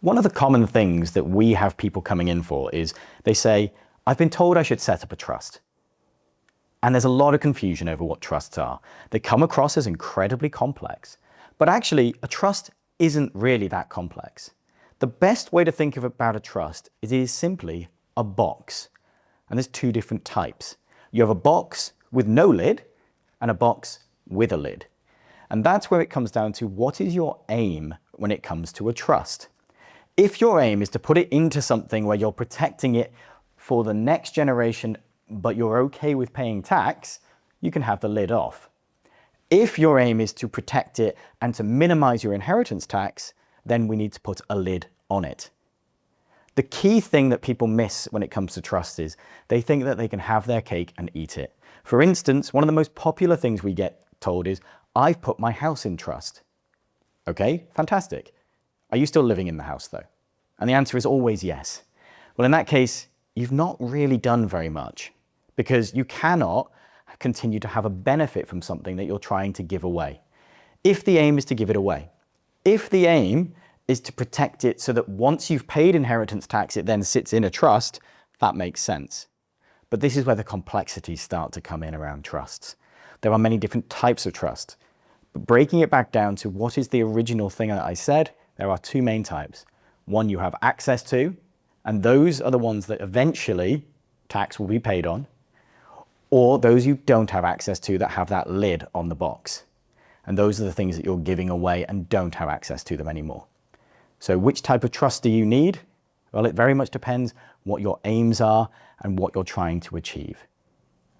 One of the common things that we have people coming in for is they say, I've been told I should set up a trust. And there's a lot of confusion over what trusts are. They come across as incredibly complex, but actually a trust isn't really that complex. The best way to think about a trust is it is simply a box. And there's two different types. You have a box with no lid and a box with a lid. And that's where it comes down to what is your aim when it comes to a trust. If your aim is to put it into something where you're protecting it for the next generation, but you're okay with paying tax, you can have the lid off. If your aim is to protect it and to minimize your inheritance tax, then we need to put a lid on it. The key thing that people miss when it comes to trust is they think that they can have their cake and eat it. For instance, one of the most popular things we get told is, I've put my house in trust. Okay, fantastic. Are you still living in the house though? And the answer is always yes. Well, in that case, you've not really done very much because you cannot continue to have a benefit from something that you're trying to give away. If the aim is to give it away, if the aim is to protect it so that once you've paid inheritance tax, it then sits in a trust, that makes sense. But this is where the complexities start to come in around trusts. There are many different types of trust. But breaking it back down to what is the original thing that I said, there are two main types. One you have access to, and those are the ones that eventually tax will be paid on, or those you don't have access to that have that lid on the box. And those are the things that you're giving away and don't have access to them anymore. So which type of trust do you need? Well, it very much depends what your aims are and what you're trying to achieve.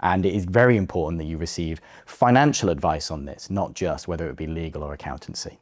And it is very important that you receive financial advice on this, not just whether it be legal or accountancy.